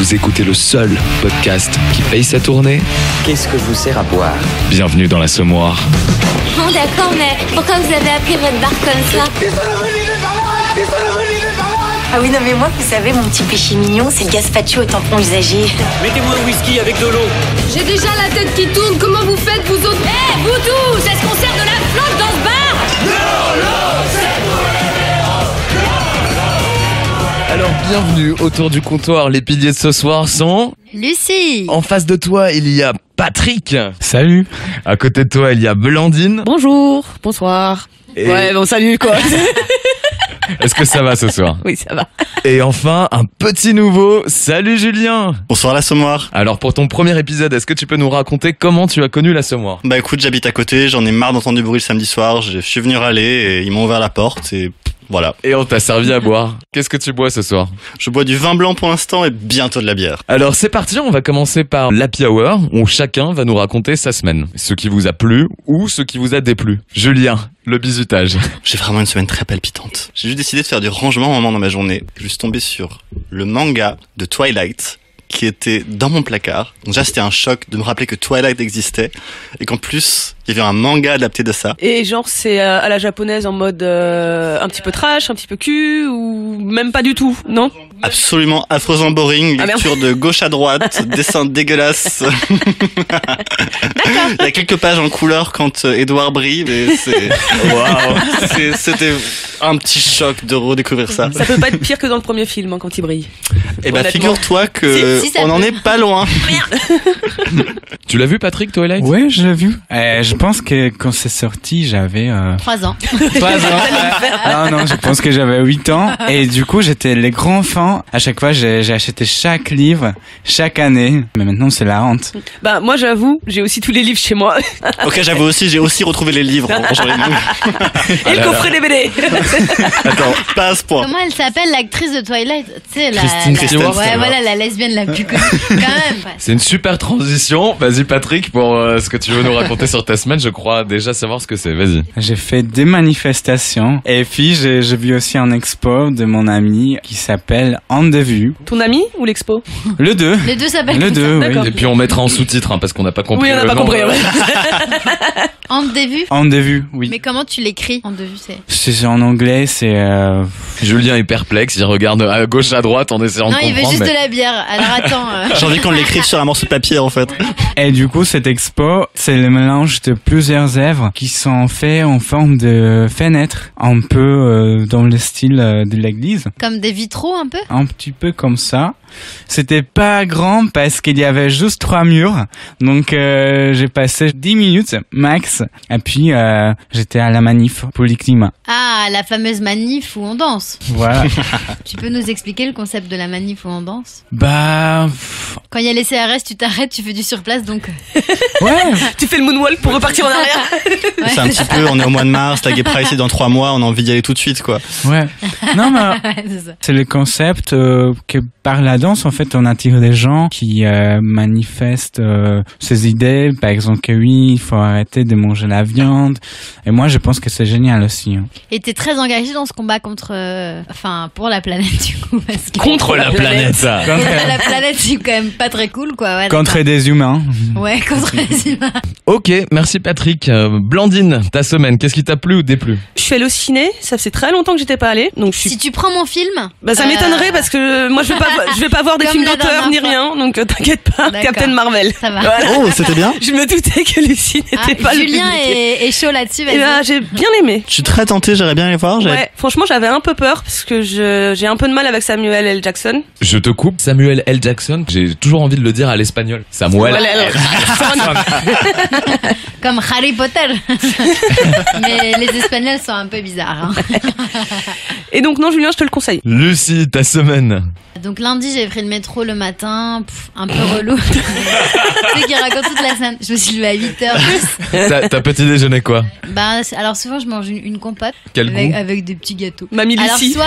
Vous écoutez le seul podcast qui paye sa tournée. Qu'est-ce que je vous sers à boire? Bienvenue dans l'Assommoir. Bon d'accord, mais pourquoi vous avez appris votre bar comme ça? Ah oui, non mais moi, vous savez, mon petit péché mignon, c'est le gazpacho au tampon usagé. Mettez-moi un whisky avec de l'eau. J'ai déjà la tête qui tourne, comment vous faites vous autres? Hé, vous tous, est-ce qu'on sert de la flotte dans ce bar? Alors bienvenue autour du comptoir. Les piliers de ce soir sont... Lucie. En face de toi, il y a Patrick. Salut. À côté de toi, il y a Blandine. Bonjour, bonsoir. Et- Ouais, bon salut quoi. Est-ce que ça va ce soir? Oui, ça va. Et enfin, un petit nouveau. Salut Julien. Bonsoir l'Assommoir. Alors pour ton premier épisode, est-ce que tu peux nous raconter comment tu as connu l'Assommoir? Bah écoute, j'habite à côté, j'en ai marre d'entendre du bruit le samedi soir, je suis venu râler et ils m'ont ouvert la porte et voilà. Et on t'a servi à boire. Qu'est-ce que tu bois ce soir? Je bois du vin blanc pour l'instant et bientôt de la bière. Alors c'est parti, on va commencer par l'Happy Hour où chacun va nous raconter sa semaine. Ce qui vous a plu ou ce qui vous a déplu. Julien, le bizutage. J'ai vraiment une semaine très palpitante. J'ai juste décidé de faire du rangement un moment dans ma journée. Je suis tombé sur le manga de Twilight qui était dans mon placard. Donc déjà c'était un choc de me rappeler que Twilight existait et qu'en plus il y avait un manga adapté de ça. Et genre c'est à la japonaise en mode un petit peu trash, un petit peu cul ou même pas du tout, non? Absolument affreusement boring, Ah, merde. lecture de gauche à droite, dessin dégueulasse. Il y a quelques pages en couleur quand Edouard brille, mais c'était un petit choc de redécouvrir ça. Ça peut pas être pire que dans le premier film hein, quand il brille. Et bah Honnêtement. figure-toi que Si, ça on peut. en est pas loin. Tu l'as vu Patrick, Twilight? Ouais, je l'ai vu. Je pense que quand c'est sorti, j'avais 3 ans. 3 ans. Non, je pense que j'avais 8 ans. Et du coup, j'étais les grands enfants. À chaque fois, j'ai acheté chaque livre, chaque année. Mais maintenant, c'est la honte. Bah moi j'avoue, j'ai aussi tous les livres chez moi Ok, j'avoue aussi, j'ai aussi retrouvé les livres en rangeant les mangas. et le coffret DVD. Attends, pas à ce point. Comment elle s'appelle l'actrice de Twilight? Tu sais, Kristen Stewart. Ouais, voilà, la lesbienne la plus connue. Quand même. C'est une super transition. Vas-y Patrick pour ce que tu veux nous raconter sur ta semaine. Je crois déjà savoir ce que c'est. Vas-y. J'ai fait des manifestations. Et puis, j'ai vu aussi un expo de mon ami qui s'appelle En de Vue. Ton ami ou l'expo? Le 2. Les deux s'appellent Le comme ça. 2, oui. D'accord. Et puis on mettra en sous-titre parce qu'on n'a pas compris. Oui, on n'a le pas nom. compris. Ouais. En début. En de Vue, oui. Mais comment tu l'écris? En début, c'est. C'est en anglais, c'est... Julien est perplexe. Il regarde à gauche à droite en essayant Non, de il veut comprendre. juste mais- de la bière. Alors attends. J'ai envie qu'on l'écrive sur un morceau de papier en fait. Et du coup, cette expo, c'est le mélange de plusieurs œuvres qui sont faites en forme de fenêtre, un peu dans le style de l'église, Comme des vitraux un peu? un petit peu comme ça. C'était pas grand parce qu'il y avait juste 3 murs, donc j'ai passé 10 minutes max. Et puis j'étais à la manif pour le climat. Ah, la fameuse manif où on danse. Voilà. Tu peux nous expliquer le concept de la manif où on danse? Bah Quand il y a les CRS, tu t'arrêtes, tu fais du surplace, donc. ouais. Tu fais le moonwalk pour repartir en arrière. Ouais. C'est un petit peu, on est au mois de mars, la Gay Pride c'est dans 3 mois, on a envie d'y aller tout de suite quoi. Ouais. Non mais Ouais, c'est ça. c'est le concept que par la danse, en fait, on attire des gens qui manifestent ces idées. Par exemple, que oui, il faut arrêter de manger la viande. Et moi, je pense que c'est génial aussi. Hein. Et t'es très engagé dans ce combat contre. Enfin, pour la planète, du coup. Parce que Contre la planète. Ça. contre la planète, c'est quand même pas très cool, quoi. Ouais, Contre des humains. d'accord. Ouais, contre les humains. Ok, merci Patrick. Blandine, ta semaine, qu'est-ce qui t'a plu ou déplu? Je suis allée au ciné, ça faisait très longtemps que j'étais pas allée, donc je suis. Si tu prends mon film. Bah ça m'étonnerait parce que moi je vais pas voir des Comme films la d'auteur ni dernière fois. rien, donc t'inquiète pas. D'accord. Captain Marvel. Ça va. Voilà. Oh, c'était bien. Je me doutais que Lucie n'était pas Julien le public. est chaud là-dessus, Et vas-y. bah, j'ai bien aimé. Je suis très tenté, j'aimerais bien les voir. Ouais, franchement j'avais un peu peur parce que j'ai un peu de mal avec Samuel L. Jackson. Je te coupe, Samuel L. Jackson. J'ai toujours envie de le dire à l'espagnol. Samuel. Voilà, alors, Comme Harry Potter. Mais les Espagnols sont un peu bizarres. Hein. Et donc non Julien, je te le conseille. Lucie, ta semaine. Donc lundi, j'ai pris le métro le matin, un peu relou. Tu sais qu'il raconte toute la scène. Je me suis levée à 8h. T'as petit déjeuner quoi? Bah, alors souvent, je mange une compote Quel goût? avec des petits gâteaux. Mamie Alors Lucie. soit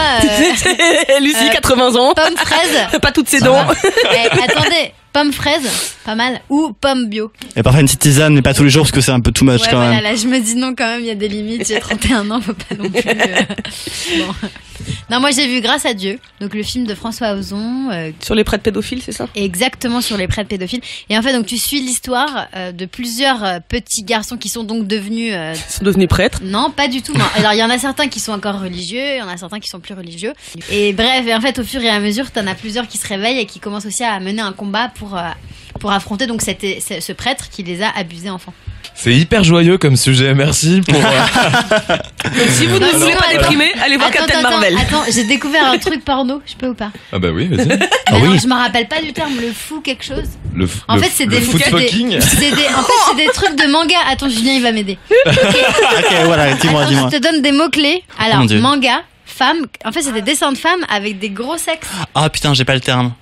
Lucie, 80 ans. pomme fraise. Pas toutes ses dents. Eh, attendez, pomme fraise, pas mal, ou pomme bio. Et parfois une petite tisane, mais pas tous les jours parce que c'est un peu too much Ouais, quand voilà, même. là, je me dis non, quand même, il y a des limites. J'ai 31 ans, faut pas non plus. Bon. Non, moi, j'ai vu Grâce à Dieu, donc le film de François Ozon. Sur les prêtres pédophiles, c'est ça? Exactement, sur les prêtres pédophiles. Et en fait, donc, tu suis l'histoire de plusieurs petits garçons qui sont donc devenus. Ils sont devenus prêtres? Non, pas du tout. Non. Alors, il y en a certains qui sont encore religieux, il y en a certains qui sont plus religieux. Et bref, et en fait, au fur et à mesure, t'en as plusieurs qui se réveillent et qui commencent aussi à mener un combat pour affronter donc ce prêtre qui les a abusés enfants. C'est hyper joyeux comme sujet, merci pour... Donc, si vous ne voulez pas déprimer, allez voir Captain Marvel. Attends, j'ai découvert un truc porno, je peux ou pas? Ah bah oui, vas-y. Alors, je me rappelle pas du terme, le fou quelque chose. En fait, c'est des foot fucking. en fait, c'est des trucs de manga. Attends, Julien, il va m'aider. Ok, voilà, dis-moi. Attends, je te donne des mots-clés. Mon Alors, Dieu. manga, femme. En fait, c'est des dessins de femmes avec des gros sexes. Ah putain, j'ai pas le terme.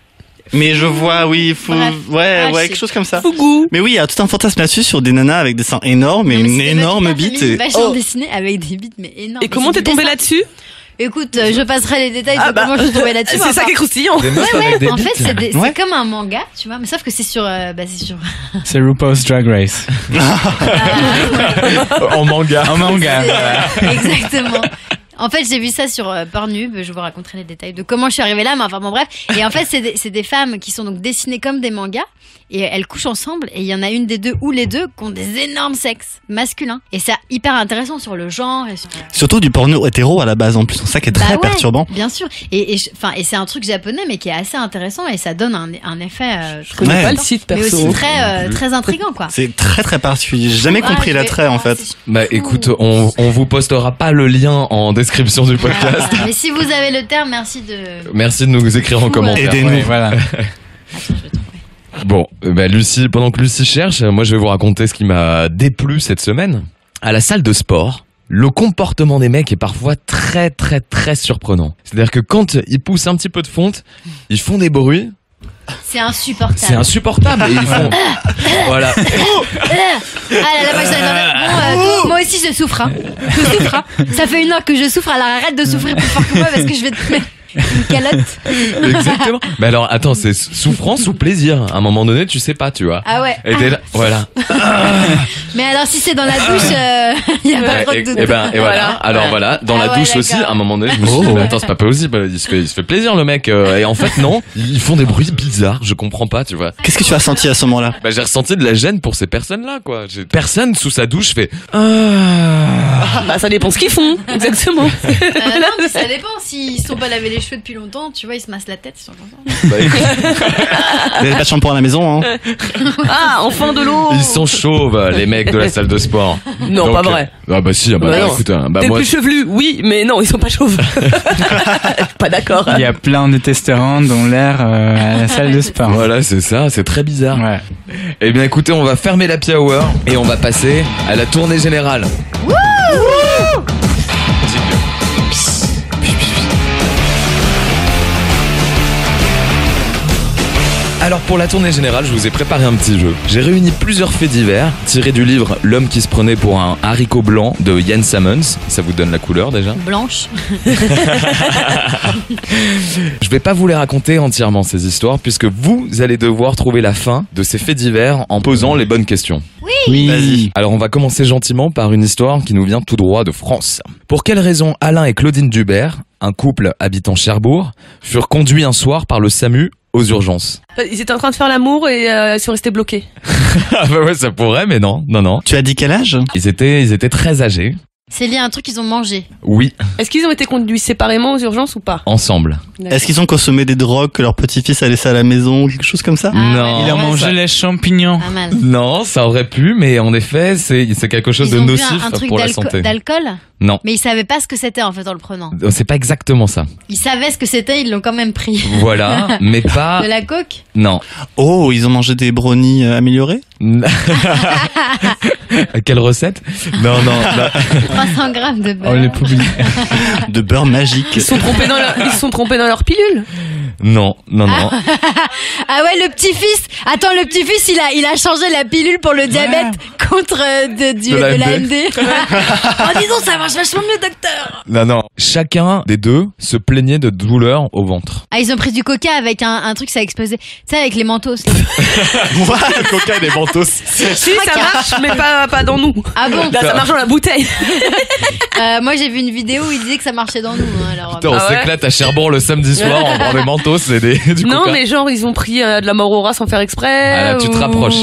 Mais je vois, oui, Bref. ouais, Ah, quelque chose comme ça. Fougou. Mais oui, il y a tout un fantasme là-dessus sur des nanas avec des seins énormes et Non, mais une c'est des énorme meufs hyper bite. féminines, Et... vachement Oh. dessinées avec des bites, mais énormes. Et comment t'es tombé là-dessus? Écoute, je passerai les détails de Ah bah, comment je suis tombée là-dessus. c'est ça qui est croustillant. Des meufs avec des En fait, bites. c'est Ouais. comme un manga, tu vois, mais sauf que c'est sur, c'est sur. C'est RuPaul's Drag Race. En manga. En manga. voilà. Exactement. En fait, j'ai vu ça sur Pornhub. Je vous raconterai les détails de comment je suis arrivée là, mais enfin bon bref. Et en fait, c'est des femmes qui sont donc dessinées comme des mangas et elles couchent ensemble. Et il y en a une des deux ou les deux qui ont des énormes sexes masculins. Et c'est hyper intéressant sur le genre. Et sur... Surtout du porno hétéro à la base en plus, c'est ça qui est très Bah ouais, perturbant. Bien sûr. Et c'est un truc japonais, mais qui est assez intéressant et ça donne un effet. Je connais Ouais. pas le site, mais perso. aussi très intriguant, quoi. C'est très très particulier. J'ai jamais Ah, compris je vais- l'attrait en fait. c'est Bah fou. écoute, on vous postera pas le lien en description du podcast. Voilà. Mais si vous avez le terme, merci de. Merci de nous écrire en Fou, commentaire. Aidez-nous. Ouais, voilà. Attends, je vais trouver. Bon, bah Lucie, pendant que Lucie cherche, moi je vais vous raconter ce qui m'a déplu cette semaine. À la salle de sport, le comportement des mecs est parfois très très très surprenant. C'est-à-dire que quand ils poussent un petit peu de fonte, ils font des bruits, C'est insupportable. c'est insupportable. Et ils font... Voilà. Ah là là, moi, moi aussi je souffre. Hein. Je souffre. Hein. Ça fait 1 heure que je souffre, alors arrête de souffrir plus fort que moi parce que je vais te mettre une calotte. Exactement. Mais alors, attends, c'est souffrance ou plaisir? À un moment donné, tu sais pas, tu vois. Ah ouais. Et t'es là, voilà. Mais alors si c'est dans la douche, il y a pas trop de doute. Et voilà. Alors voilà, dans Ah la ouais, douche aussi, d'accord. à un moment donné, je me suis dit, mais attends, c'est pas possible. Il se fait plaisir, le mec. Et en fait, non. Ils font des bruits bizarres. Je comprends pas, tu vois. Qu'est-ce que tu as senti à ce moment-là? Bah, j'ai ressenti de la gêne pour ces personnes-là, quoi. Personne sous sa douche fait, Bah, ça dépend ce qu'ils font. Exactement. Non, mais ça dépend. S'ils sont pas lavé les cheveux depuis longtemps, tu vois, ils se massent la tête, ils sont contents. bah, écoute, Vous n'avez pas de shampoing à la maison, hein? Ah, enfin de l'eau. ils sont chauves, les mecs de la salle de sport. Non, Donc, pas vrai. Ah bah si, Bah non. écoute, bah T'es moi, plus chevelu, oui, mais non, ils sont pas chauves. Pas d'accord. Il y a plein de testosterone dans l'air à la salle de sport. voilà, c'est ça, c'est très bizarre. Ouais. Eh bien écoutez, on va fermer l'happy hour et on va passer à la tournée générale. Alors pour la tournée générale, je vous ai préparé un petit jeu. J'ai réuni plusieurs faits divers tirés du livre L'homme qui se prenait pour un haricot blanc de Ian Sammons. Ça vous donne la couleur déjà? Blanche. Je vais pas vous les raconter entièrement ces histoires puisque vous allez devoir trouver la fin de ces faits divers en posant les bonnes questions. Oui. Vas-y. Alors on va commencer gentiment par une histoire qui nous vient tout droit de France. Pour quelle raison Alain et Claudine Dubert, un couple habitant Cherbourg, furent conduits un soir par le SAMU aux urgences? Ils étaient en train de faire l'amour et ils sont restés bloqués. Ah bah ouais, ça pourrait, mais non. Tu as dit quel âge? Ils étaient très âgés. C'est lié à un truc qu'ils ont mangé. Oui, Est-ce qu'ils ont été conduits séparément aux urgences ou pas? ensemble. Est-ce qu'ils ont consommé des drogues que leur petit-fils a laissé à la maison ou quelque chose comme ça? Ah, Non. Il a ouais, mangé ça- les champignons. Pas mal. Non, ça aurait pu, mais en effet, c'est quelque chose Ils de ont bu nocif un truc pour la santé. d'alcool. Non, Mais ils savaient pas ce que c'était en fait en le prenant. c'est pas exactement ça. Ils savaient ce que c'était, ils l'ont quand même pris. Voilà, mais pas... De la coke. Non. Oh, ils ont mangé des brownies améliorés? Quelle recette? Non. 300 grammes de beurre. Oh, les publics. De beurre magique. Ils se sont trompés dans leur pilule. Non. Ah ouais, le petit-fils. Attends, le petit-fils, il a changé la pilule pour le diabète contre de l'AMD. Oh, dis donc, ça marche vachement mieux, docteur. Non. Chacun des deux se plaignait de douleurs au ventre. Ah, ils ont pris du coca avec un truc, ça a explosé. Tu sais, avec les mentos. Le coca et les mentos. Si, ça marche, mais pas dans nous. Ah bon? Là, ça marche dans la bouteille. Moi, j'ai vu une vidéo où il disait que ça marchait dans nous. Alors, Putain, on s'éclate à Cherbourg le samedi soir en buvant des mentos et du non, coca. mais genre, ils ont pris de la Morora sans faire exprès. Ah là, tu te rapproches,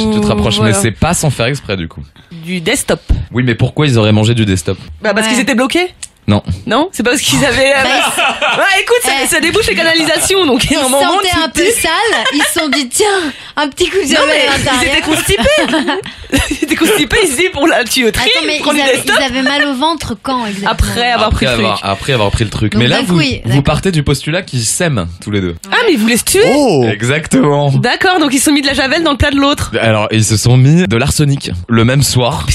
voilà. mais c'est pas sans faire exprès du coup. Du desktop. Oui, mais pourquoi ils auraient mangé du desktop? Bah, parce qu'ils étaient bloqués. Non. Non, c'est pas parce qu'ils avaient. Écoute, ça débouche les canalisations, donc il y a un ils moment. sentaient un peu sale, ils se sont dit tiens, un petit coup de Non, javel mais à l'intérieur. ils étaient constipés. Ils étaient constipés, ils se disaient pour la tuyauterie. Attends, mais prendre du desktop. ils avaient mal au ventre quand exactement? Après avoir pris le truc. Après avoir pris le truc. Donc, mais là, d'un vous, coup, oui, vous d'accord. partez du postulat qu'ils s'aiment tous les deux. Ah, mais ils voulaient se tuer. Oh. Exactement. D'accord, donc ils se sont mis de la javel dans le plat de l'autre. Alors, ils se sont mis de l'arsenic le même soir.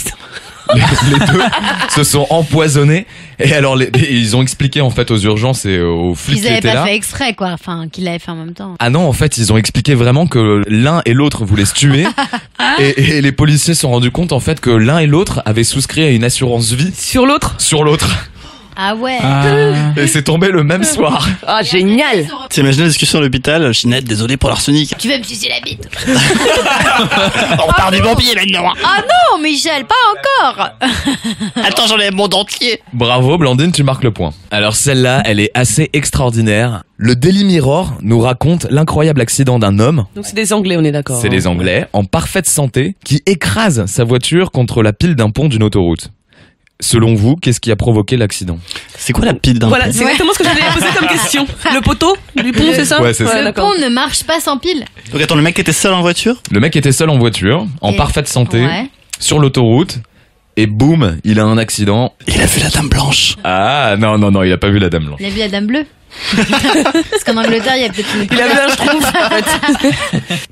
Les deux se sont empoisonnés et alors et ils ont expliqué en fait aux urgences et aux flics Ils qui avaient étaient pas là. fait exprès quoi, enfin qu'ils l'avaient fait en même temps. Ah non, en fait, ils ont expliqué vraiment que l'un et l'autre voulaient se tuer et les policiers se sont rendus compte en fait que l'un et l'autre avaient souscrit à une assurance vie Sur l'autre. sur l'autre Ah ouais. et c'est tombé le même soir. Ah, génial. T'imagines la discussion à l'hôpital? Ginette, désolé pour l'arsenic. Tu veux me sucer la bite? On part du bon pied maintenant. Ah non, Michel, pas encore. Attends, j'enlève mon dentier. Bravo Blandine, tu marques le point. Alors celle-là, elle est assez extraordinaire. Le Daily Mirror nous raconte l'incroyable accident d'un homme, Donc c'est des Anglais, on est d'accord. c'est les Anglais, en parfaite santé, qui écrase sa voiture contre la pile d'un pont d'une autoroute. Selon vous, qu'est-ce qui a provoqué l'accident? C'est quoi la pile d'un Voilà, pont? c'est exactement ce que je voulais poser comme question. Le poteau du pont, c'est ça? Ouais, c'est ça. Le d'accord. pont ne marche pas sans pile. Donc attends, le mec était seul en voiture? Le mec était seul en voiture, en Et- parfaite santé, Ouais. sur l'autoroute, et boum, il a un accident. Il a vu la dame blanche. Ah non, il a pas vu la dame blanche. Il a vu la dame bleue. Parce qu'en Angleterre, il y a peut-être une. Il avait un schtroumpf, en fait.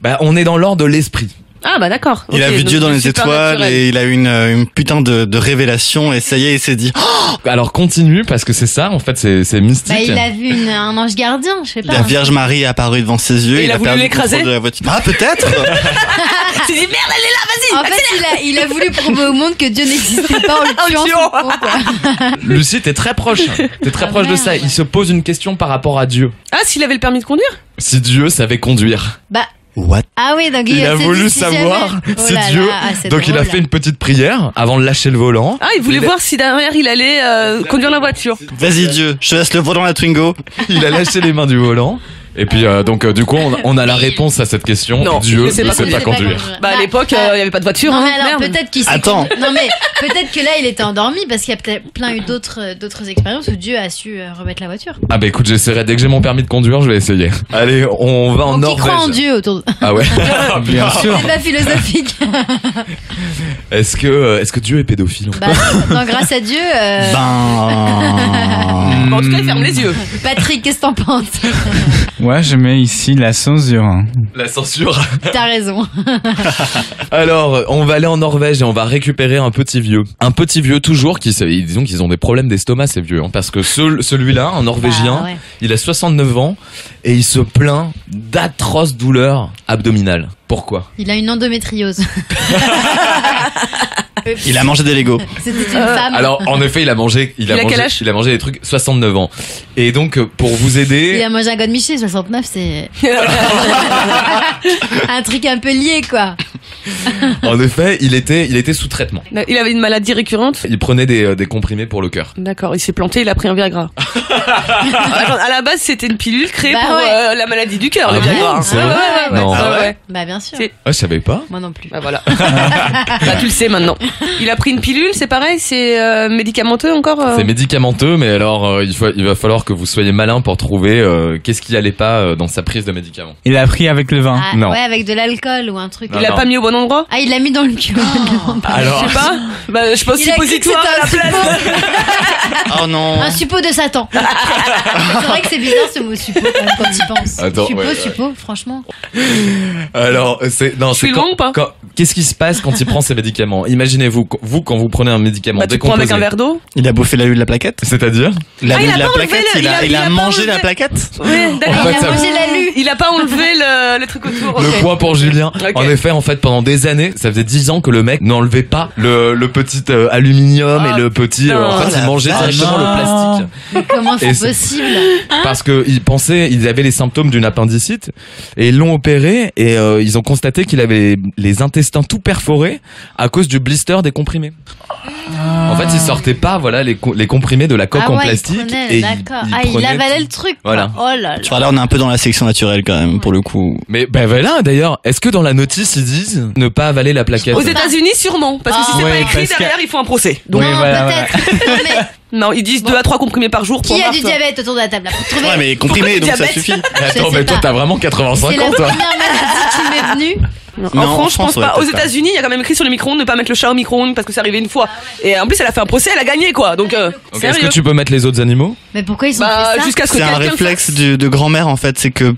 Bah, on est dans l'ordre de l'esprit. Ah, bah d'accord. Il a Ok, vu donc Dieu dans c'est les supernaturel. étoiles et il a eu une putain de révélation et ça y est, il s'est dit Alors continue, parce que c'est ça, en fait, c'est mystique. Bah, il a vu un ange gardien, je sais pas. la Vierge Marie est apparue devant ses yeux. Et il a voulu perdu le l'écraser contrôle de la voiture. Ah, peut-être. Il s'est dit merde, elle est là, vas-y. En fait, il a voulu prouver au monde que Dieu n'existait pas en le tuant. tuant. son con, quoi. Lucie, t'es très proche. T'es très Ah, proche de ça. merde. Il se pose une question par rapport à Dieu. Ah, s'il avait le permis de conduire? Si Dieu savait conduire. Bah, What? ah oui, donc Il a s'est voulu dit si savoir jamais- si Oh là Dieu. là, ah, c'est Donc il a drôle. fait une petite prière avant de lâcher le volant. Ah, il voulait Il a- voir si derrière il allait conduire la voiture. Vas-y Dieu, je te laisse le volant à la Twingo. Il a lâché les mains du volant. Et puis donc du coup on a la réponse à cette question. Non, Dieu il ne sait sait pas pas conduire. Bah, à l'époque, il y avait pas de voiture. Non hein, mais alors merde. peut-être qu'il s'est Attends. Non mais peut-être que là il était endormi parce qu'il y a peut-être plein eu d'autres expériences où Dieu a su remettre la voiture. Ah bah écoute, j'essaierai dès que j'ai mon permis de conduire, je vais essayer. Allez, on va en Donc il Norvège. croit en Dieu autour de... Ah ouais. Bien sûr. C'est pas philosophique. Est-ce que Dieu est pédophile? Bah non, grâce à Dieu. Bon, en tout cas, il ferme les yeux. Patrick, qu'est-ce que t'en penses? Ouais, je mets ici la censure. Hein. La censure. T'as raison. Alors, on va aller en Norvège et on va récupérer un petit vieux. Un petit vieux toujours disons qu'ils ont des problèmes d'estomac ces vieux, hein, parce que celui-là, un Norvégien, Ah, ouais. il a 69 ans et il se plaint d'atroces douleurs abdominales. Pourquoi? Il a une endométriose. Il a mangé des Legos. C'était une femme. Alors, en effet, il a mangé quel âge il a mangé des trucs 69 ans. Et donc, pour vous aider, Il a mangé un godemiché, 69, c'est un truc un peu lié, quoi. en effet, il était sous traitement. Il avait une maladie récurrente. Il prenait des comprimés pour le cœur. D'accord, il s'est planté, il a pris un Viagra. Attends, à la base, c'était une pilule créée Bah pour ouais. la maladie du cœur, Ah le bon Viagra. C'est Ouais, vrai ouais, ouais, Non. ouais, Ah ouais. Bah bien sûr. C'est- Ah, je savais pas. Moi non plus. Bah voilà. Bah, tu le sais maintenant. Il a pris une pilule, c'est pareil, c'est médicamenteux encore C'est médicamenteux, mais alors il va falloir que vous soyez malin pour trouver qu'est-ce qui allait pas dans sa prise de médicaments. Il a pris avec le vin. Ah, Non. ouais, avec de l'alcool ou un truc. Non, Il a non. pas mis au bon endroit. Ah, il l'a mis dans le cul. Alors, Je sais pas. Bah, je pense Il a cru que suppositoire à la c'était un place. Oh non. Un suppôt de Satan. C'est vrai que c'est bizarre ce mot suppôt quand même, quand tu y penses. Attends, suppôt, ouais. suppôt, franchement. alors c'est non, Je c'est suis loin ou pas qu'est-ce qui se passe quand il prend ses médicaments? Imaginez-vous quand vous prenez un médicament Bah, tu prends décomposé. avec un verre d'eau. Il a bouffé la de la plaquette. C'est-à-dire? Il a Ah, il bu a de la pas enlevé plaquette. le- Il il a a pas mangé enlevé- la plaquette. Oui, En Ah, fait, il ça- a mangé l'alu. Il a pas enlevé le truc autour. Le ok. point pour Julien. Ok. En effet, en fait, pendant des années, ça faisait 10 ans que le mec n'enlevait pas le petit aluminium et le petit. putain. En fait, il mangeait directement le plastique. Mais comment Et c'est possible? Parce que ils pensaient, ils avaient les symptômes d'une appendicite et ils l'ont opéré et ils ont constaté qu'il avait les intestins tout perforés à cause du blister des comprimés. En fait, il sortait pas, voilà, les comprimés de la coque en plastique et il prenait avalait tout. le truc. Voilà. Oh là là. Tu vois, là, on est un peu dans la sélection naturelle quand même, pour le coup. Mais ben voilà, d'ailleurs, est-ce que dans la notice ils disent ne pas avaler la plaquette? Aux États-Unis, sûrement. Parce que si c'est Ouais, pas écrit parce que- derrière, il faut un procès. Oui, Non, voilà, peut-être. Non, mais Non, ils disent 2 à 3 comprimés par jour. qui a du marre, toi. diabète autour de la table là, pour trouver? Ouais, mais comprimé, donc ça diabète suffit. Mais attends, Je sais mais toi pas. t'as vraiment 85 C'est la ans, toi. première maladie qui m'est venue. En Non, France, je pense ouais, pas. Aux peut-être pas. États-Unis, il y a quand même écrit sur le micro-ondes ne pas mettre le chat au micro-ondes parce que c'est arrivé une fois. Et en plus, elle a fait un procès, elle a gagné quoi. Donc, Ok, est-ce sérieux. que tu peux mettre les autres animaux? Mais pourquoi ils ont Bah, fait ça? jusqu'à ce que C'est un quelqu'un réflexe fasse- de grand-mère en fait, c'est que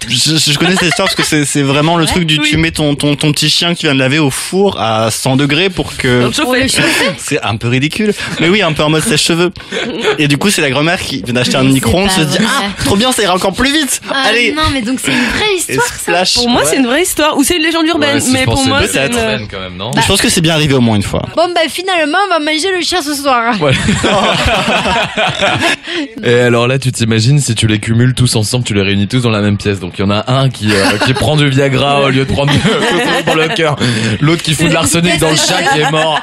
je connais cette histoire parce que c'est vraiment le Ouais. truc du tu Oui. mets ton petit chien que tu viens de laver au four à 100 degrés pour que Dans le Pour le chauffer. chauffer. c'est un peu ridicule, mais oui, un peu en mode sèche-cheveux. Et du coup, c'est la grand-mère qui vient d'acheter un Mais c'est micro-ondes, pas se dit vrai. ah trop bien, ça ira encore plus vite. Ah, Allez. non, mais donc c'est une vraie Et histoire ça. splash. Pour moi, Ouais. c'est une vraie histoire. Ou c'est une légende urbaine. Ouais, si, mais je pense pour que moi, c'est c'est peut-être une... urbaine, quand même, non? Je pense que c'est bien arrivé au moins une fois. Bon, bah finalement, on va manger le chien ce soir. Ouais. Et alors là, tu t'imagines si tu les cumules tous ensemble, tu les réunis tous dans la même pièce. Donc il y en a un qui prend du Viagra au lieu de prendre dans le cœur. L'autre qui fout de l'arsenic dans le chat qui est mort.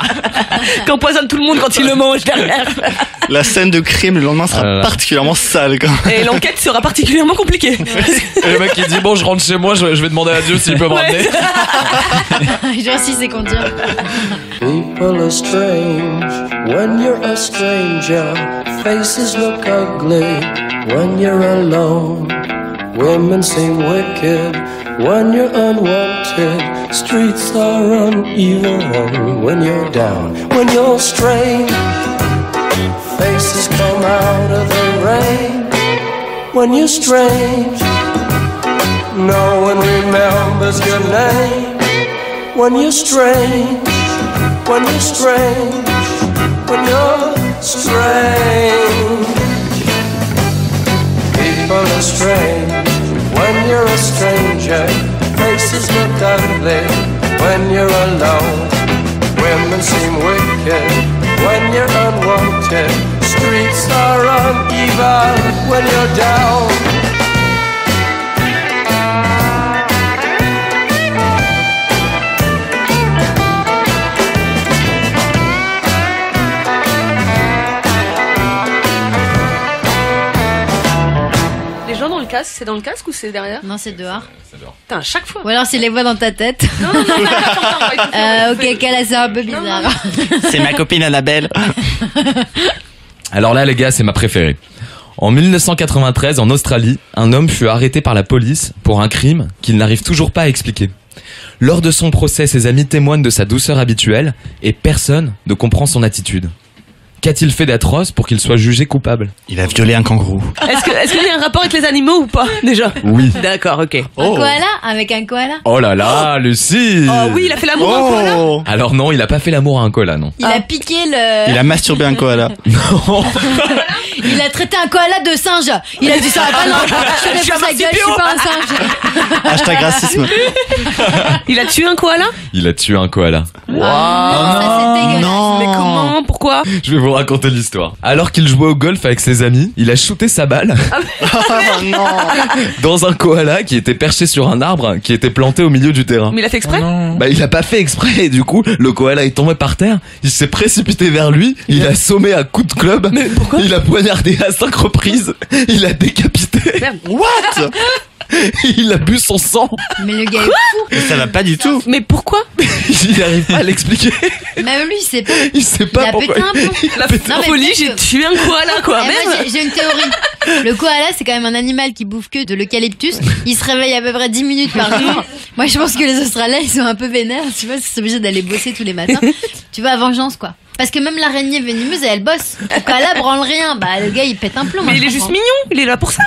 Qui empoisonne tout le monde quand il le mange derrière. La scène de crime le lendemain sera Ah là là. particulièrement sale quand même. Et l'enquête sera particulièrement compliquée. Et le mec il dit bon, je rentre chez moi, je vais demander à Dieu s'il peut me ramener. Genre si c'est qu'on dit. People are strange when you're a stranger. Faces look ugly when you're alone. Women seem wicked when you're unwanted. Streets are uneven when you're down. When you're strange, faces come out of the rain. When you're strange, no one remembers your name. When you're strange, when you're strange, when you're strange. People are strange when you're a stranger. Faces look ugly when you're alone. Women seem wicked when you're unwanted. Streets are uneven when you're down. Les gens dans le casque, c'est dans le casque ou c'est derrière? Non, c'est dehors. Putain, à chaque fois. Ou alors c'est les voix dans ta tête. Non, non, non, non, Ok, là c'est un peu bizarre. C'est ma copine Annabelle. Alors là les gars, c'est ma préférée. En 1993, en Australie, un homme fut arrêté par la police pour un crime qu'il n'arrive toujours pas à expliquer. Lors de son procès, ses amis témoignent de sa douceur habituelle et personne ne comprend son attitude. Qu'a-t-il fait d'atroce pour qu'il soit jugé coupable? Il a violé un kangourou. Est-ce qu'il y a un rapport avec les animaux ou pas, déjà? Oui. D'accord, ok. Un koala? Avec un koala? Oh là là, Lucie! Oh oui, il a fait l'amour à un koala. Oh, Alors non, il a pas fait l'amour à un koala, non. Il a piqué le... il a masturbé un koala. Non. Il a traité un koala de singe. Il a dit ça va pas, non. Je fais pas sa gueule, je suis pas un singe. Hashtag racisme. Il a tué un koala? Il a tué un koala. Non, ça c'est dégueulasse. non. Mais comment? Pourquoi? Je vais vous raconter l'histoire. Alors qu'il jouait au golf avec ses amis, il a shooté sa balle Oh non. dans un koala qui était perché sur un arbre qui était planté au milieu du terrain. Mais il a fait exprès? Bah il a pas fait exprès et du coup le koala est tombé par terre, il s'est précipité vers lui, il a sommé à coups de club, Mais pourquoi? il a poignardé à 5 reprises, il a décapité, Merde. What? il a bu son sang, Mais le gars est fou. Ça va pas du tout. Mais pourquoi? il n'arrive pas à l'expliquer, Même lui, il sait pas. il sait Il pas a pourquoi. pété un plomb. Il a pété La Non, mais folie, peut-être j'ai que- tué un koala, quoi. Eh, moi, Même. j'ai une théorie. Le koala, c'est quand même un animal qui bouffe que de l'eucalyptus. Il se réveille à peu près 10 minutes par jour. Moi, je pense que les Australiens, ils sont un peu vénères, tu vois, parce qu'ils sont obligés d'aller bosser tous les matins. Tu vas à vengeance, quoi. Parce que même l'araignée venimeuse, elle bosse. Le koala branle rien. Bah, le gars, il pète un plomb. Mais moi, il est je juste comprends. mignon, il est là pour ça.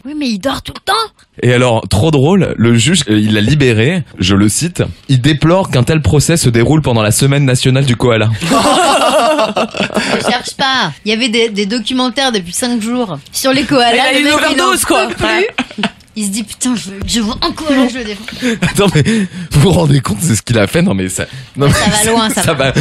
Oui, mais il dort tout le temps. Et alors, trop drôle, le juge, il l'a libéré, je le cite, il déplore qu'un tel procès se déroule pendant la semaine nationale du koala. Je cherche pas. Il y avait des documentaires depuis 5 jours sur les koalas. Il a Le une mec, il en overdose, quoi. peut plus. Il se dit putain, je vois un koala, je le défends. Attends, mais vous vous rendez compte de ce qu'il a fait? Non, mais ça. Non, Ça va loin, ça va.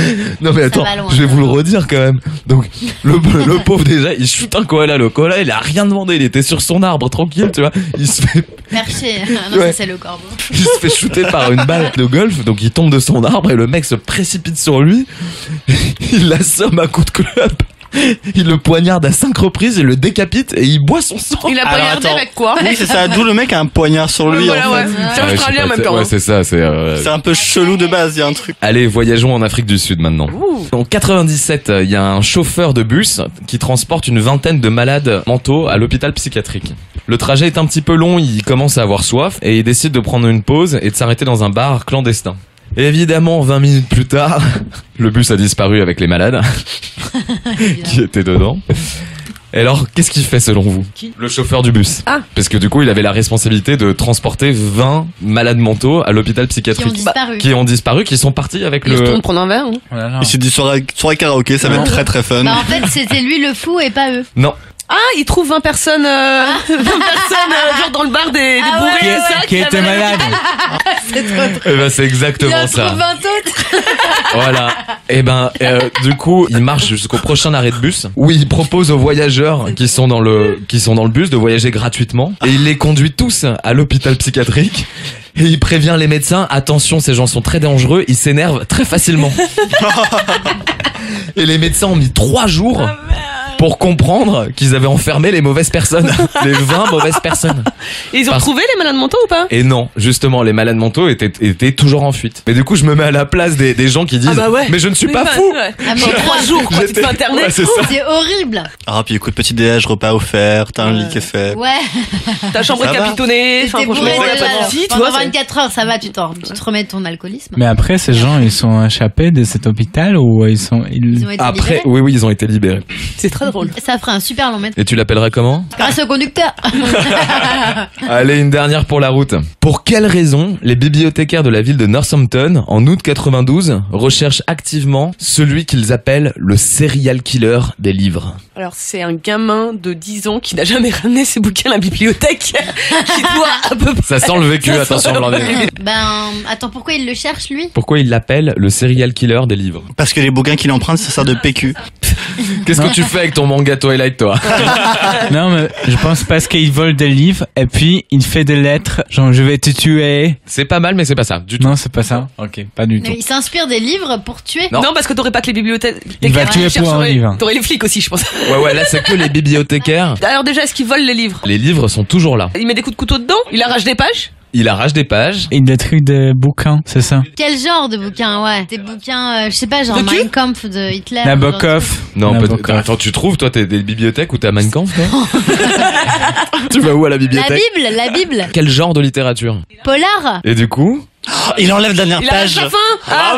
Non, mais attends, va loin, je vais ça vous le va. redire quand même. Donc, le pauvre déjà, il shoot un koala. Le koala, il a rien demandé. Il était sur son arbre, tranquille, tu vois. Il se fait Perché. Non, Ouais. ça c'est le corbeau. il se fait shooter par une balle de golf, donc il tombe de son arbre et le mec se précipite sur lui. Il l'assomme à coups de club. Il le poignarde à 5 reprises, il le décapite et il boit son sang. Il a Alors, poignardé attends. avec quoi? Oui, c'est ça. D'où le mec a un poignard sur lui, Voilà, en fait. ouais. C'est Ouais, je sais australien, pas, même quand. ouais, c'est ça, c'est. C'est un peu chelou de base, il y a un truc. Allez, voyageons en Afrique du Sud maintenant. En 97, il y a un chauffeur de bus qui transporte une vingtaine de malades mentaux à l'hôpital psychiatrique. Le trajet est un petit peu long, il commence à avoir soif et il décide de prendre une pause et de s'arrêter dans un bar clandestin. Évidemment, 20 minutes plus tard, le bus a disparu avec les malades qui étaient dedans. Et alors, qu'est-ce qu'il fait selon vous? Le chauffeur du bus. Ah. Parce que du coup, il avait la responsabilité de transporter 20 malades mentaux à l'hôpital Qui ont psychiatrique. disparu. Qui ont disparu, qui sont partis avec Il le... retourne prendre un verre. hein. Oh là là. Il s'est dit soirée karaoké, ça va être très très fun. Bah, en fait, c'était lui le fou et pas eux. Non, Ah, il trouve 20 personnes, 20 personnes genre dans le bar des Ah bourrés, ouais, c'est ça, Qui était avaient- malade. C'est trop drôle. eh ben, c'est Il exactement en ça. trouve 20 autres. Voilà. Et ben, du coup, il marche jusqu'au prochain arrêt de bus où il propose aux voyageurs qui sont dans le bus de voyager gratuitement et il les conduit tous à l'hôpital psychiatrique. Et il prévient les médecins, attention, ces gens sont très dangereux, ils s'énervent très facilement. Et les médecins ont mis 3 jours pour comprendre qu'ils avaient enfermé les mauvaises personnes. Les 20 mauvaises personnes. Et ils ont Parce- trouvé les malades mentaux ou pas? Et non, justement, les malades mentaux étaient toujours en fuite. Mais du coup, je me mets à la place des gens qui disent Ah bah ouais. mais je ne suis pas bah, fou. ouais. Ah, mais J'ai 3 jours, quoi, tu J'étais- fais internet. Ouais, c'est ça. C'est horrible. Ah, puis écoute, petit déj, repas offert, t'as un lit qui est fait. Ouais. Ta chambre Ça est va. capitonnée. Enfin, T'es franchement, bourré y a déjà, pas de alors. souci, tu Pendant vois. c'est- 24 heures, ça va, tu te remets de ton alcoolisme. Mais après, ces gens, ils sont échappés de cet hôpital ou ils sont. Ils ont été Après, libérés. oui, ils ont été libérés. C'est très drôle. Ça ferait un super long métrage. Et tu l'appellerais comment? Grâce au conducteur. Allez, une dernière pour la route. Pour quelle raison les bibliothécaires de la ville de Northampton, en août 92, recherchent activement celui qu'ils appellent le serial killer des livres? Alors, c'est un gamin de 10 ans qui n'a jamais ramené ses bouquins à la bibliothèque, qui doit à peu près... Ça sent le vécu, attention, Blandine. Ben, attends, pourquoi il le cherche, lui? Pourquoi ils l'appellent le serial killer des livres? Parce que les bouquins qu'il emprunte, ça sert de PQ. Qu'est-ce que tu fais avec ton manga Twilight, toi? Non, mais je pense parce qu'il vole des livres et puis il fait des lettres, genre je vais te tuer. C'est pas mal, mais c'est pas ça, du tout. Non, c'est pas ça. Ok, pas du tout. Mais il s'inspire des livres pour tuer. Non. Non, parce que t'aurais pas que les bibliothèques. Il va tuer pour un livre. T'aurais les flics aussi, je pense. Ouais, là, c'est que les bibliothécaires. Alors déjà, est-ce qu'ils volent les livres? Les livres sont toujours là. Il met des coups de couteau dedans? Il arrache des pages? Il arrache des pages. Et des trucs de bouquins, c'est ça. Quel genre de bouquin, ouais? Des bouquins, je sais pas, genre De cul Mein Kampf de Hitler. Nabokov. Non, Nabokov. peut-être. Attends, tu trouves, toi, t'es des bibliothèques où t'as Mein Kampf, toi? Tu vas où à la La bibliothèque? Bible, la Bible. Quel genre de littérature? Polar. Et du coup? Oh, il enlève la dernière Il arrache page. la fin? Ah,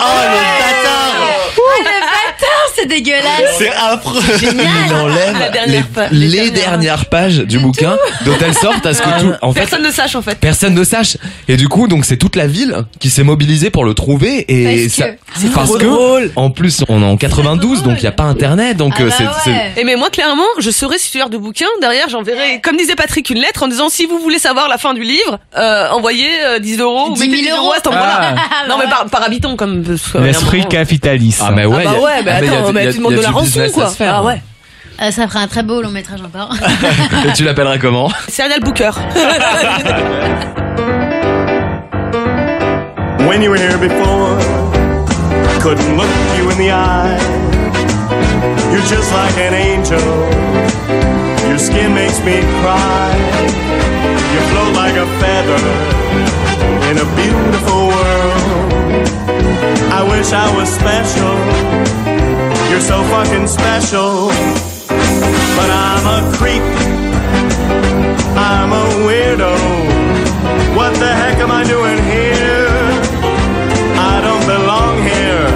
Oh, le bâtard! C'est dégueulasse. C'est affreux. Il enlève La dernière page. les dernières pages du bouquin de telle sorte à ce que tout, en fait, Personne ne sache, en fait. personne ne sache. Et du coup, donc c'est toute la ville qui s'est mobilisée pour le trouver et Parce ça, que- c'est trop parce que, drôle. en plus, on est en 92, donc il y a pas internet, donc Ah bah c'est, ouais. Et mais moi, clairement, je serais titulaire de bouquin. Derrière, j'enverrai, comme disait Patrick, une lettre en disant si vous voulez savoir la fin du livre, envoyez 10 euros ou 10 mettez 000 10 euros à cet endroit-là. Ah. Non, mais par habitant, comme. L'esprit capitaliste. Ah mais ouais, Ah bah ouais, bah mais attends, mais tu demandes de la rançon, quoi. Ah Ah ouais. Ça ferait un très beau long métrage encore. Et tu l'appellerais comment? Serial Booker. When you were here before, couldn't look you in the eye. You're just like an angel. Your skin makes me cry. You float like a feather in a beautiful world. I wish I was special. You're so fucking special. But I'm a creep. I'm a weirdo. What the heck am I doing here? I don't belong here.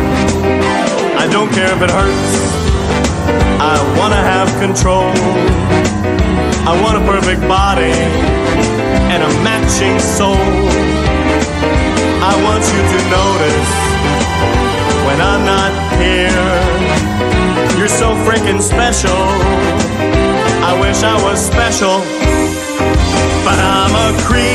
I don't care if it hurts. I wanna have control. I want a perfect body and a matching soul. I want you to notice when I'm not here. You're so freaking special. I wish I was special, but I'm a creep.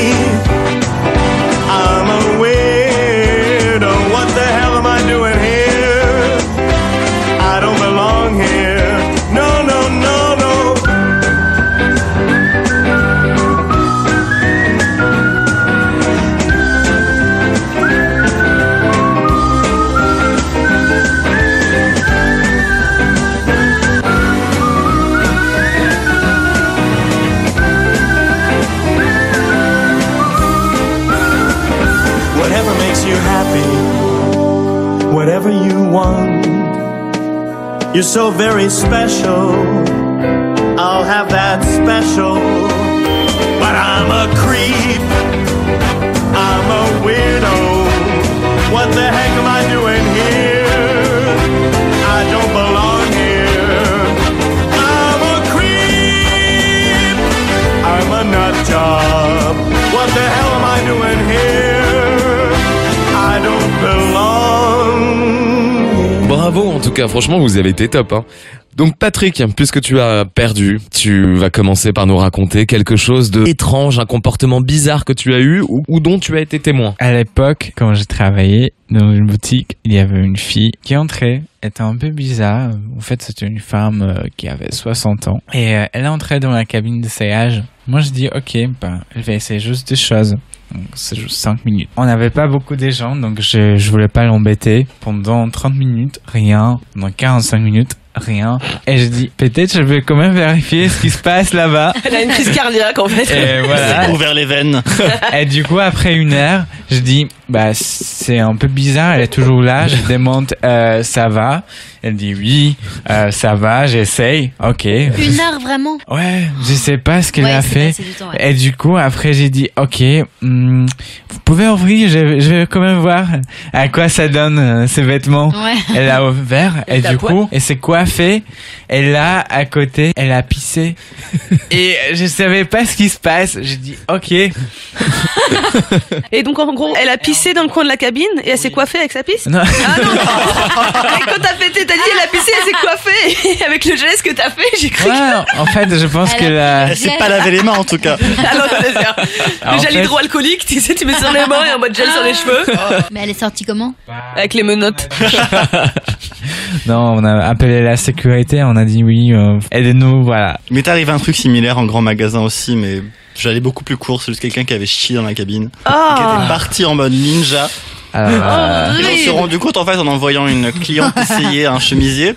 makes you happy, whatever you want. You're so very special, I'll have that special. But I'm a creep, I'm a weirdo. What the heck am I doing here? I don't belong here. I'm a creep, I'm a nut job. What the hell am I doing here? I don't belong. Bravo, en tout cas, franchement, vous avez été top, hein. Donc Patrick, puisque tu as perdu, tu vas commencer par nous raconter quelque chose d'étrange, un comportement bizarre que tu as eu ou dont tu as été témoin. À l'époque, quand j'ai travaillé dans une boutique, il y avait une fille qui entrait, elle était un peu bizarre. En fait, c'était une femme qui avait 60 ans. Et elle entrait dans la cabine d'essayage. Moi, je dis, ok, je vais essayer juste des choses. Donc, c'est juste 5 minutes. On n'avait pas beaucoup de gens, donc je voulais pas l'embêter. Pendant 30 minutes, rien. Pendant 45 minutes, rien. Et je dis, peut-être je vais quand même vérifier ce qui se passe là-bas. Elle a une crise cardiaque en fait. Et voilà. Elle a ouvert les veines. Et du coup, après 1 heure, je dis, c'est un peu bizarre, elle est toujours là. Je demande, ça va? Elle dit oui, ça va, j'essaye. Ok. 1 heure vraiment? Ouais, je sais pas ce qu'elle a fait. Temps, ouais. Et du coup, après, j'ai dit, ok, vous pouvez ouvrir, je vais quand même voir à quoi ça donne ces vêtements. Ouais. Elle a ouvert, et du coup, elle s'est coiffée. Et là, à côté, elle a pissé. Et je savais pas ce qui se passe. J'ai dit, ok. Et donc, en gros, elle a pissé dans le coin de la cabine et elle s'est coiffée avec sa pisse? Non. Ah non. Et quand t'as pété, t'as dit elle a pissé, elle s'est coiffée. Et avec le geste que t'as fait, j'ai cru Ouais, en fait, je pense que la... Elle s'est pas lavé les mains en tout cas. Alors, le gel hydroalcoolique, tu sais, tu mets sur les mains et en mode gel sur les cheveux. Mais elle est sortie comment? Avec les menottes. Non, on a appelé la sécurité, on a dit oui, aidez-nous, voilà. Il m'est arrivé un truc similaire en grand magasin aussi, mais j'allais beaucoup plus court. C'est juste quelqu'un qui avait chié dans la cabine, qui était parti en mode ninja. Alors, Et on s'est rendu compte en fait en envoyant une cliente essayer un chemisier.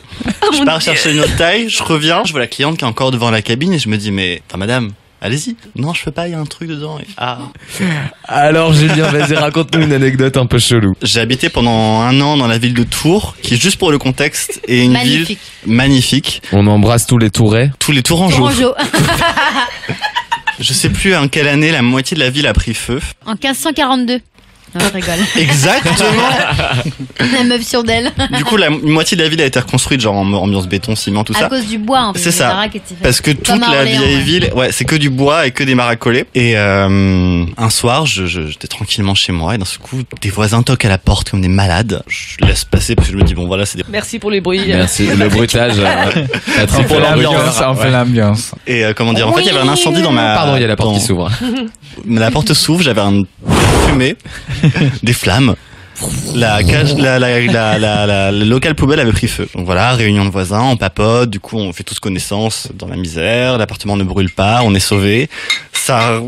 Je pars chercher une autre taille, je reviens, je vois la cliente qui est encore devant la cabine et je me dis mais madame, allez-y. Non, je peux pas, il y a un truc dedans. Et... Alors Julien, vas-y, raconte-nous une anecdote un peu chelou. J'ai habité pendant 1 an dans la ville de Tours, qui juste pour le contexte est une ville magnifique. On embrasse tous les Tourais. Tous les Tourangeaux. Je sais plus en quelle année la moitié de la ville a pris feu. En 1542. Non, je rigole. Exactement. La meuf sur d'elle. Du coup, la moitié de la ville a été reconstruite, genre en ambiance béton, ciment, tout ça. À cause du bois, en fait. C'est ça. Parce que toute la vieille ville, c'est que du bois et que des marais collés. Et un soir, j'étais tranquillement chez moi et d'un seul coup, des voisins toquent à la porte comme des malades. Je laisse passer parce que je me dis bon voilà, c'est des... Merci pour les bruits. Merci, le bruitage. on fait l'ambiance, on fait l'ambiance. Et comment dire, en fait, il y avait un incendie dans ma... Pardon, il y a la porte qui s'ouvre. La porte s'ouvre, j'avais un fumée, des flammes. Le local poubelle avait pris feu. Donc voilà, réunion de voisins, on papote, du coup on fait tous connaissance dans la misère, l'appartement ne brûle pas, on est sauvés. Ça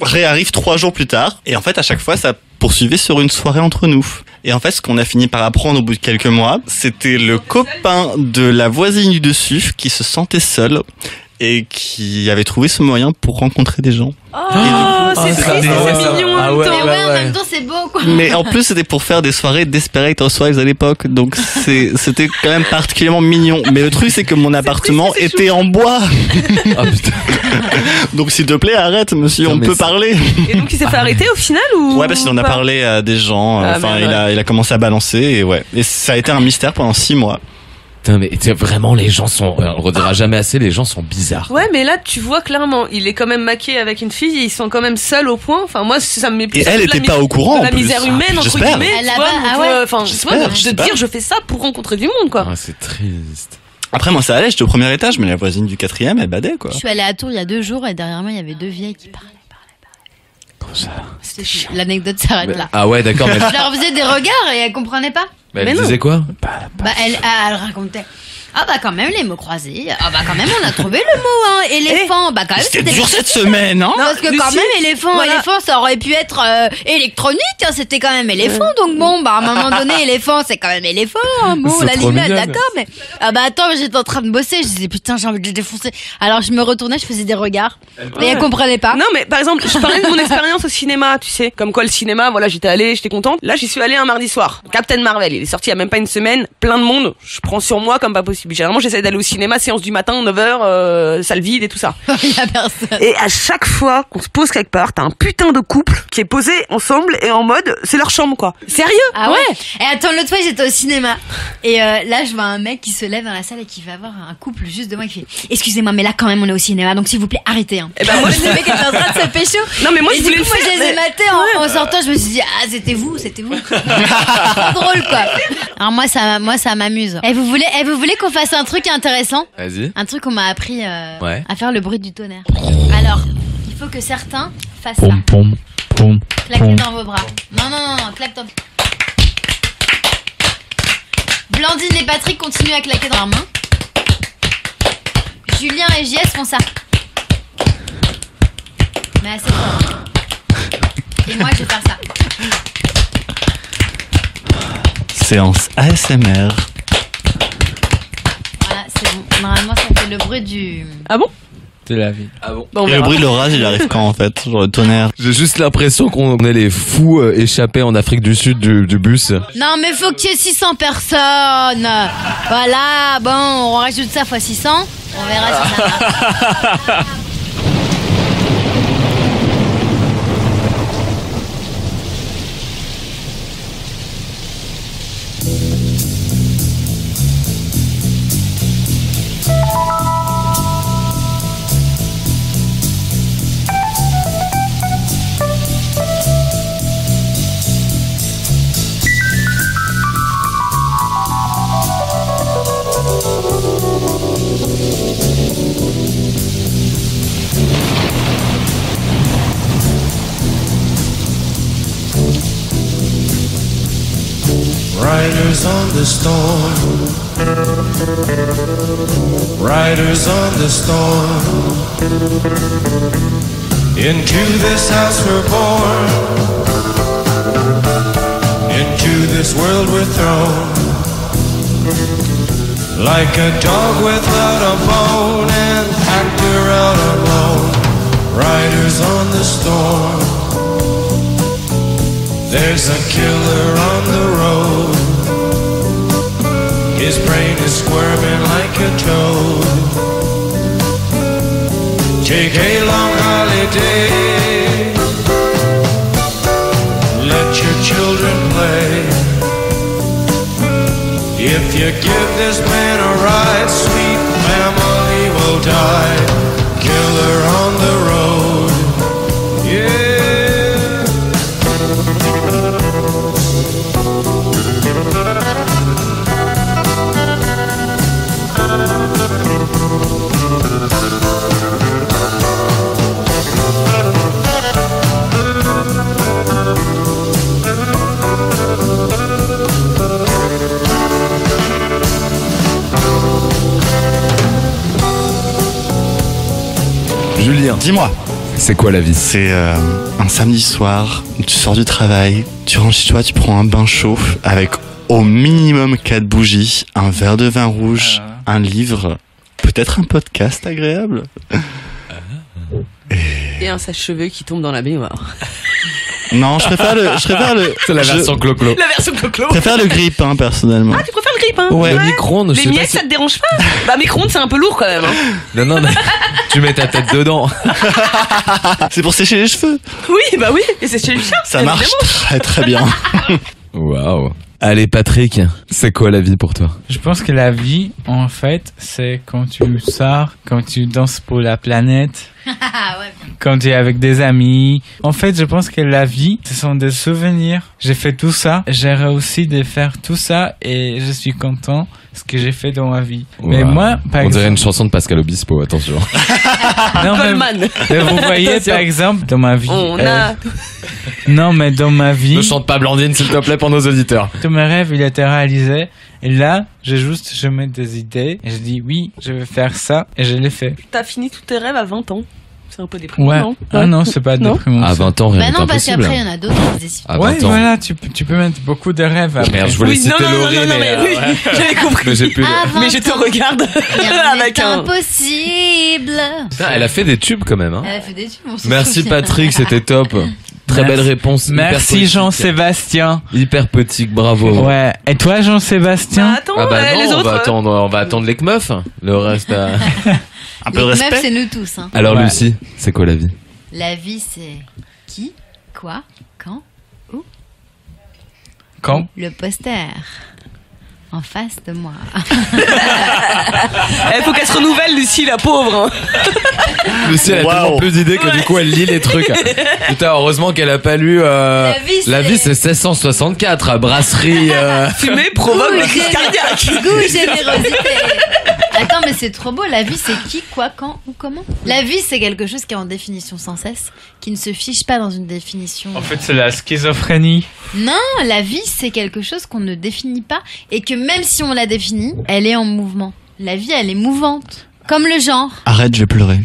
réarrive 3 jours plus tard, et en fait à chaque fois ça poursuivait sur une soirée entre nous. Et en fait ce qu'on a fini par apprendre au bout de quelques mois, c'était le copain de la voisine du dessus qui se sentait seul et qui avait trouvé ce moyen pour rencontrer des gens. C'est triste, c'est mignon en même temps. Mais ouais, en même temps, c'est beau, quoi. Mais en plus, c'était pour faire des soirées Desperate Housewives à l'époque, donc c'était quand même particulièrement mignon. Mais le truc, c'est que mon appartement était en bois. Ah putain. Donc s'il te plaît, arrête, monsieur, on peut parler. Et donc il s'est fait arrêter au final ou? Ouais, parce qu'il en a parlé à des gens. Enfin, il a commencé à balancer et ouais. Et ça a été un mystère pendant 6 mois. Putain, mais vraiment, les gens sont, on le redira jamais assez, les gens sont bizarres. Ouais, mais là, tu vois clairement, il est quand même maqué avec une fille, et ils sont quand même seuls au point. Enfin, moi, ça me met plus. Et elle était pas au courant, en la plus. misère humaine, entre guillemets. Enfin, j'espère. de dire, je fais ça pour rencontrer du monde, quoi. Ah, c'est triste. Après, moi, ça allait, j'étais au 1er étage, mais la voisine du 4e, elle badait, quoi. Je suis allée à Tours il y a 2 jours, et derrière moi, il y avait 2 vieilles qui parlaient. Comment ça? C'était chiant. L'anecdote s'arrête là. Ah ouais, d'accord. Mais... Je leur faisais des regards et elles comprenaient pas. Elle disait quoi? Elle racontait. Ah bah quand même les mots croisés. Ah bah quand même on a trouvé le mot hein. Éléphant. Bah quand même C'était dur cette semaine, hein. Parce que Lucie, quand même éléphant, voilà. éléphant ça aurait pu être électronique. Hein. C'était quand même éléphant. Donc bon bah à un moment donné éléphant c'est quand même éléphant. Hein. Bon C'est la trop lignade mignonne. d'accord mais ah bah attends j'étais en train de bosser. Je disais putain j'ai envie de les défoncer. Alors je me retournais je faisais des regards. Mais elle comprenait pas. Non, mais par exemple, je parlais de mon expérience au cinéma, tu sais. Comme quoi, le cinéma, voilà, j'étais contente. Là, j'y suis allée un mardi soir. Captain Marvel, il est sorti il y a même pas une semaine. Plein de monde. Je prends sur moi comme pas possible. Généralement, j'essaie d'aller au cinéma, séance du matin, 9h, salle vide et tout ça. Il y a personne. Et à chaque fois qu'on se pose quelque part, t'as un putain de couple qui est posé ensemble et en mode, c'est leur chambre, quoi. Sérieux? Ah ouais. Et attends, l'autre fois j'étais au cinéma et là je vois un mec qui se lève dans la salle et qui va voir un couple juste de moi qui fait excusez-moi mais là quand même on est au cinéma donc s'il vous plaît arrêtez hein. Et ben moi, le mec était en train de se pécho. Non, mais moi, et je du voulais coup le moi faire, je les ai mais- matés en sortant je me suis dit ah c'était vous trop drôle quoi. Alors moi ça m'amuse. Et vous voulez qu'on fasse un truc intéressant? Vas-y. Un truc qu'on m'a appris Ouais. à faire le bruit du tonnerre. Alors il faut que certains fassent ça. Pom, pom, pom. Claquez dans vos bras. Non, claque dans... Blandine et Patrick continuent à claquer dans leurs mains. Julien et JS font ça. Mais assez fort. Et moi, je vais faire ça. Séance ASMR. Voilà, c'est bon. Normalement, ça fait le bruit du... Ah bon? De la vie. Ah bon? Bon, on Et le verra. bruit de l'orage, il arrive quand en fait? Genre le tonnerre. J'ai juste l'impression qu'on est les fous échappés en Afrique du Sud du bus. Non, mais faut qu'il y ait 600 personnes. Voilà, bon, on rajoute ça fois 600. On verra si ça marche. Riders on the storm. Riders on the storm. Into this house we're born. Into this world we're thrown. Like a dog without a bone, an actor out alone. Riders on the storm. There's a killer on the road. His brain is squirming like a toad. Take a long holiday. Let your children play. If you give this man a ride, sweet family will die. Killer on the road. Yeah. Julien, Dis-moi. c'est quoi la vie? C'est un samedi soir, tu sors du travail, tu rentres chez toi, tu prends un bain chaud avec au minimum 4 bougies, un verre de vin rouge, un livre, peut-être un podcast agréable. Et un sèche-cheveux qui tombe dans la baignoire. Non, je préfère le C'est la version clo-clo. La version clo-clo. Je préfère le grip, hein, personnellement. Ah, tu préfères le grip, hein? Ouais. Le micro-ondes, je Les sais pas miettes, si... ça te dérange pas? Bah, micro-ondes, c'est un peu lourd quand même, hein. Non, mais tu mets ta tête dedans. C'est pour sécher les cheveux. Oui, bah oui. Et c'est chez le chien. Ça marche très très bien. Waouh. Allez, Patrick, c'est quoi la vie pour toi? Je pense que la vie, en fait, c'est quand tu sors, quand tu danses pour la planète, Ah ouais. quand tu es avec des amis. En fait, je pense que la vie, ce sont des souvenirs. J'ai fait tout ça, j'ai réussi de faire tout ça et je suis content de ce que j'ai fait dans ma vie. Mais Waouh. moi, par On dirait une exemple... chanson de Pascal Obispo, attention. Non, mais- Coleman. mais vous voyez, Attention. par exemple, dans ma vie... On a... Non, mais dans ma vie... Ne chante pas Blandine, s'il te plaît, pour nos auditeurs. Tous mes rêves, il étaient réalisés Et là, je mets des idées et je dis oui, je vais faire ça et je l'ai fait. T'as fini tous tes rêves à 20 ans. C'est un peu déprimant, Ouais. non? Ah non, c'est pas Non. déprimant. À 20 ans, rien Bah n'est non, parce impossible. qu'après, il y en a d'autres qui se décident. À Ouais, 20 ans. voilà, tu peux mettre beaucoup de rêves après. Merde, je voulais Oui, citer non, Laurie, mais oui, ouais. j'avais compris. Mais j'ai plus. À 20 Mais je te ans, regarde rien avec n'est un... impossible. Putain, elle a fait des tubes quand même. Hein. Elle a fait des tubes, on se Merci souvient. Patrick, c'était top. Très belle réponse. hyper Merci poétique. Jean-Sébastien. Hyper poétique, bravo. Ouais. Et toi Jean-Sébastien? Bah, attends, Ah bah les non, autres. on va attendre les meufs. Le reste. Un peu de Les meufs, respect. c'est nous tous. Hein. Alors Ouais. Lucie, c'est quoi la vie? La vie, c'est qui, quoi, quand, Quand? le poster en face de moi. Il faut qu'elle se renouvelle, Lucie, la pauvre. Hein. Lucie, elle a Wow. tellement plus d'idées que du coup elle lit les trucs. Putain, heureusement qu'elle a pas lu. La vie, La c'est- vie, c'est 1664. Brasserie. Fumer provoque Goût des crises cardiaques. Goût, générosité. Attends, mais c'est trop beau. La vie, c'est qui, quoi, quand ou comment? La vie, c'est quelque chose qui est en définition sans cesse, qui ne se fiche pas dans une définition. En fait, c'est la schizophrénie. Non, la vie, c'est quelque chose qu'on ne définit pas et que même si on la définit, elle est en mouvement. La vie, elle est mouvante. Comme le genre. Arrête, je vais pleurer.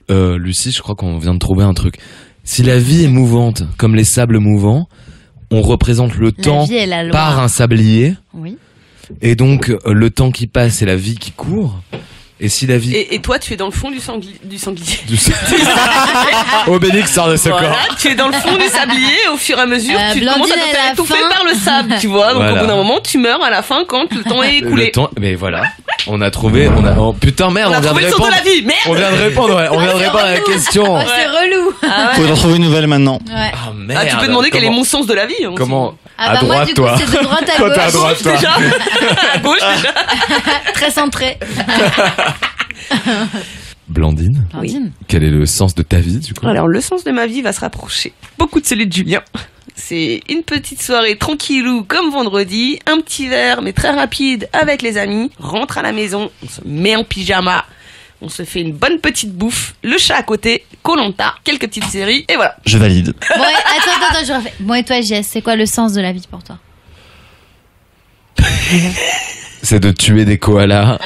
Lucie, je crois qu'on vient de trouver un truc. Si la vie est mouvante, comme les sables mouvants, on représente le La temps vie est la loi. par un sablier. Oui. Et donc, le temps qui passe, c'est la vie qui court. Et si la vie... Et toi, tu es dans le fond du sanglier. Du... Obélix sort de ce Voilà, corps. tu es dans le fond du sablier, au fur et à mesure, tu Blandine, commences à te elle faire a étouffer faim. par le sable, tu vois. Donc Voilà. au bout d'un moment, tu meurs à la fin quand le temps est écoulé. Le temps... Mais voilà, on a trouvé... Oh, putain, merde, On a vient trouvé de le sens de répondre. la vie, merde. On vient de répondre, ouais. On vient de c'est répondre à la relou. question. Oh, c'est relou. Ah ouais. Faut en trouver une nouvelle maintenant. Ouais. Ah merde. Ah, tu peux demander quel est Comment- mon sens de la vie. hein, Comment Ah à bah droite, moi, du coup, toi. c'est de droite à Toi, t'es à gauche. droite, toi. déjà. À gauche déjà. Très centré. Blandine, Blandine. quel est le sens de ta vie, du coup? Alors, le sens de ma vie va se rapprocher beaucoup de celui de Julien. C'est une petite soirée tranquillou comme vendredi, un petit verre mais très rapide avec les amis, rentre à la maison, on se met en pyjama, on se fait une bonne petite bouffe, le chat à côté, Koh-Lanta, quelques petites séries et voilà. Je valide. Bon, attends, je refais. Bon, et toi, Jess, c'est quoi le sens de la vie pour toi? C'est de tuer des koalas,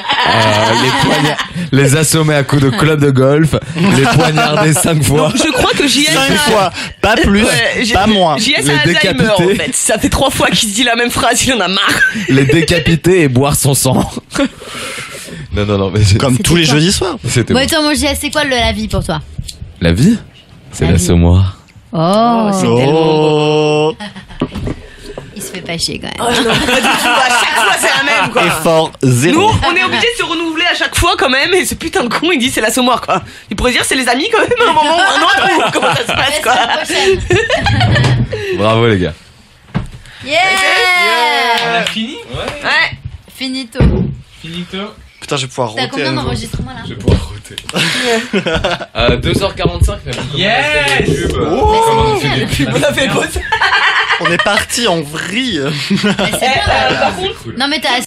les assommer à coups de club de golf, les poignarder 5 fois, Je crois que JS 5 a... fois, pas plus, Ouais, pas moins. JS Les a Alzheimer en décapités. fait. Ça fait 3 fois qu'il se dit la même phrase, il en a marre. les décapiter et boire son sang. Non, mais Comme C'était tous les quoi jeudis soirs. c'était Bon, bon. et toi, mon Jess, c'est quoi la vie pour toi? La vie, c'est La vie. l'assommoir. Oh, c'est Oh, il se fait pas chier quand même. Oh non, pas du tout, à chaque fois c'est la même quoi. effort Nous, zéro. on est obligé de se renouveler à chaque fois quand même, et ce putain de con il dit c'est l'assommoir quoi. Il pourrait dire c'est les amis quand même à un moment ou un autre, ou comment ça se passe Ouais, quoi. c'est la prochaine. Bravo les gars. Yeah, fini? Ouais. Finito. Finito. Putain, je vais pouvoir T'as roter à combien nouveau. d'enregistrements là? Je vais pouvoir roter. 2h45, Yes. On a fait pause. On est parti en vrille. Mais c'est bien, là. Par contre, Non mais t'as